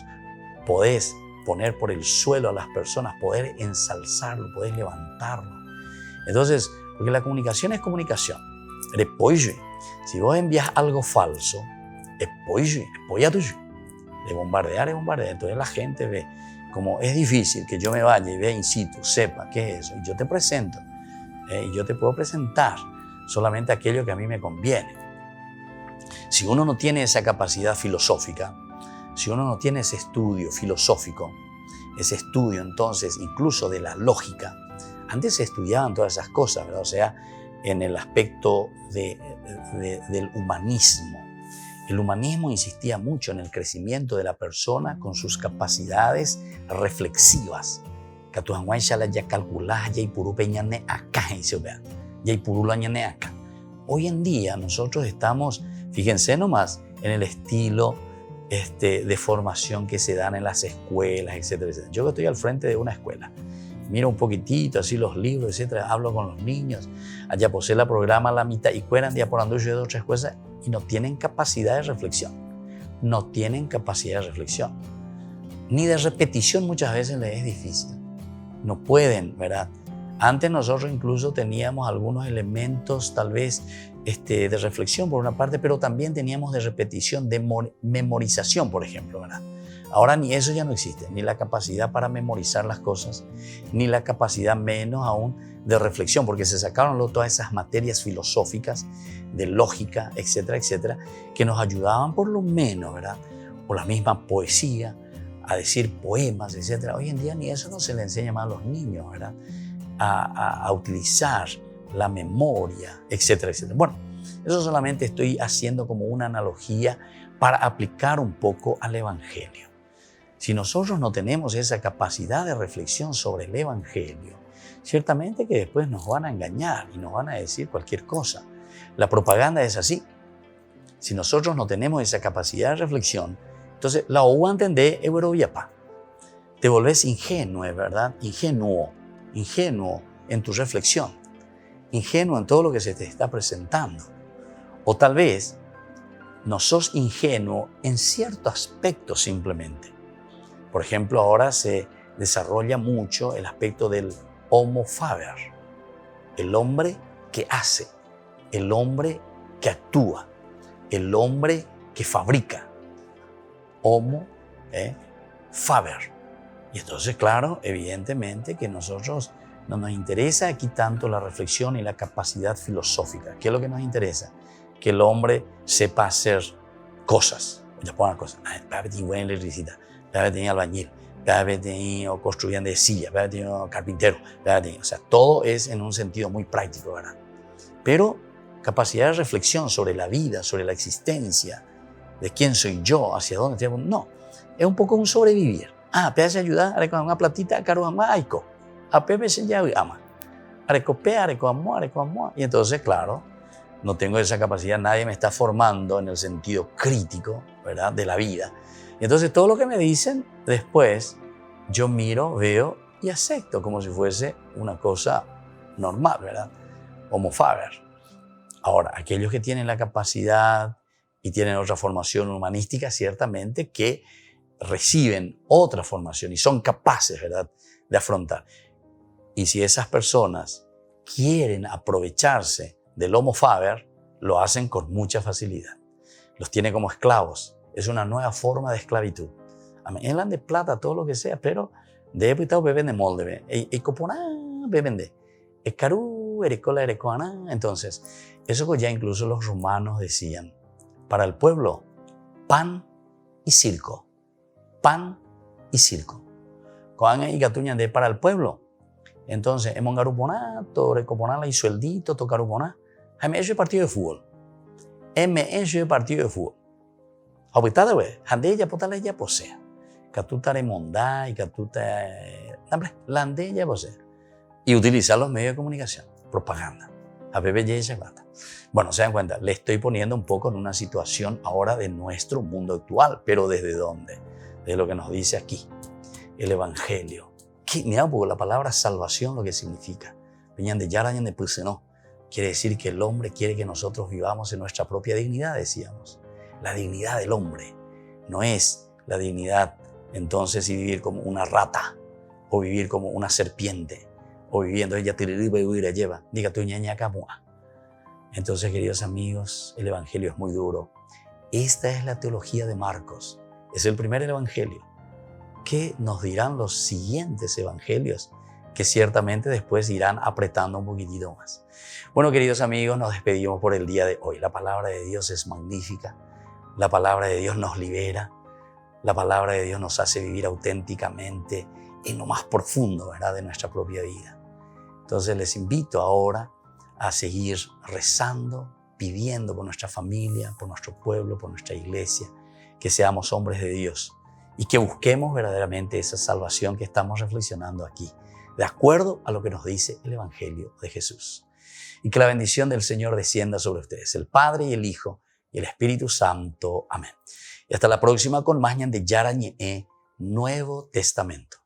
[SPEAKER 1] podés poner por el suelo a las personas, poder ensalzarlo, podés levantarlo. Entonces, Porque la comunicación es comunicación. Después, si vos envías algo falso, después ya tuyo. De bombardear es bombardear. Entonces la gente ve, como es difícil que yo me vaya y vea in situ, sepa qué es eso, y yo te presento, y yo te puedo presentar solamente aquello que a mí me conviene. Si uno no tiene esa capacidad filosófica, si uno no tiene ese estudio filosófico, ese estudio entonces incluso de la lógica, antes se estudiaban todas esas cosas, ¿verdad? O sea, en el aspecto del humanismo. El humanismo insistía mucho en el crecimiento de la persona con sus capacidades reflexivas. Hoy en día nosotros estamos, fíjense nomás, en el estilo de formación que se dan en las escuelas, etcétera, etcétera. Yo que estoy al frente de una escuela, miro un poquitito así los libros, etcétera, hablo con los niños, allá posee la programa la mitad y cueran día por anduyo de otras cosas y no tienen capacidad de reflexión. No tienen capacidad de reflexión. Ni de repetición muchas veces les es difícil. No pueden, ¿verdad? Antes nosotros incluso teníamos algunos elementos tal vez de reflexión por una parte, pero también teníamos de repetición, de memorización, por ejemplo, ¿verdad? Ahora ni eso ya no existe, ni la capacidad para memorizar las cosas, ni la capacidad menos aún de reflexión, porque se sacaron todas esas materias filosóficas, de lógica, etcétera, etcétera, que nos ayudaban por lo menos, ¿verdad? O la misma poesía, a decir poemas, etcétera. Hoy en día ni eso no se le enseña más a los niños, ¿verdad? A utilizar la memoria, etcétera, etcétera. Bueno, eso solamente estoy haciendo como una analogía para aplicar un poco al Evangelio. Si nosotros no tenemos esa capacidad de reflexión sobre el Evangelio, ciertamente que después nos van a engañar y nos van a decir cualquier cosa. La propaganda es así. Si nosotros no tenemos esa capacidad de reflexión, entonces la OU entender Euroviapa. Te volvés ingenuo, ¿verdad? Ingenuo en tu reflexión, ingenuo en todo lo que se te está presentando. O tal vez no sos ingenuo en cierto aspecto simplemente. Por ejemplo, ahora se desarrolla mucho el aspecto del homo faber, el hombre que hace, el hombre que actúa, el hombre que fabrica. Homo faber. Y entonces, claro, evidentemente que nosotros no nos interesa aquí tanto la reflexión y la capacidad filosófica. ¿Qué es lo que nos interesa? Que el hombre sepa hacer cosas. Ya pongan cosas. Tenía buena electricidad, tenía albañil, tenía construyendo de silla, tenía carpintero. O sea, todo es en un sentido muy práctico, ¿verdad? Pero capacidad de reflexión sobre la vida, sobre la existencia, de quién soy yo, hacia dónde estoy. No, es un poco un sobrevivir. Pedazo de ayuda, con una platita, caro ama, aiko. A Pepe se llama ama. Arecope, arecoamo. Y entonces, claro, no tengo esa capacidad, nadie me está formando en el sentido crítico, ¿verdad?, de la vida. Y entonces todo lo que me dicen, después yo miro, veo y acepto como si fuese una cosa normal, ¿verdad? Homo faber. Ahora, aquellos que tienen la capacidad y tienen otra formación humanística, ciertamente que reciben otra formación y son capaces, ¿verdad?, de afrontar. Y si esas personas quieren aprovecharse del homo faber, lo hacen con mucha facilidad. Los tiene como esclavos. Es una nueva forma de esclavitud. Hablan de plata, todo lo que sea, pero de epitao beben de molde. Y coponá beben de. Ecarú, erecola, erecoaná. Entonces, eso que ya incluso los romanos decían. Para el pueblo, pan y circo. Pan y circo. Coan y gatuñan de para el pueblo. Entonces, hemos garuponá, torecoponá y sueldito, tocaruponá. Hemos hecho partido de fútbol. Hemos hecho partido de fútbol. Ahorita, güey, handella, potala ya posea. Catuta remondá y catuta. Lande ya posea. Y utilizar los medios de comunicación, propaganda. A bebé ya se plata. Bueno, se dan cuenta, le estoy poniendo un poco en una situación ahora de nuestro mundo actual, pero ¿desde dónde? Desde lo que nos dice aquí, el Evangelio. Mira un poco la palabra salvación, lo que significa. Quiere decir que el hombre quiere que nosotros vivamos en nuestra propia dignidad, decíamos. La dignidad del hombre no es la dignidad entonces y vivir como una rata o vivir como una serpiente o viviendo ella tiriribe lleva, diga tu ñaña camua. Entonces, queridos amigos, el evangelio es muy duro. Esta es la teología de Marcos. Es el primer evangelio. ¿Qué nos dirán los siguientes evangelios? Que ciertamente después irán apretando un poquitito más. Bueno, queridos amigos, nos despedimos por el día de hoy. La palabra de Dios es magnífica. La palabra de Dios nos libera. La palabra de Dios nos hace vivir auténticamente en lo más profundo, ¿verdad?, de nuestra propia vida. Entonces les invito ahora a seguir rezando, pidiendo por nuestra familia, por nuestro pueblo, por nuestra iglesia, que seamos hombres de Dios y que busquemos verdaderamente esa salvación que estamos reflexionando aquí, de acuerdo a lo que nos dice el Evangelio de Jesús. Y que la bendición del Señor descienda sobre ustedes, el Padre y el Hijo y el Espíritu Santo. Amén. Y hasta la próxima con más Ñandeyara Ñe'e, Nuevo Testamento.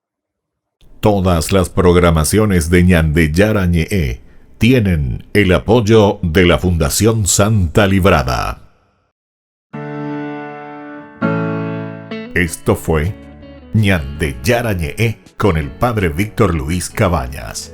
[SPEAKER 2] Todas las programaciones de Ñandeyara Ñe'e tienen el apoyo de la Fundación Santa Librada. Esto fue Ñandeyara Ñe'e con el Padre Víctor Luis Cabañas.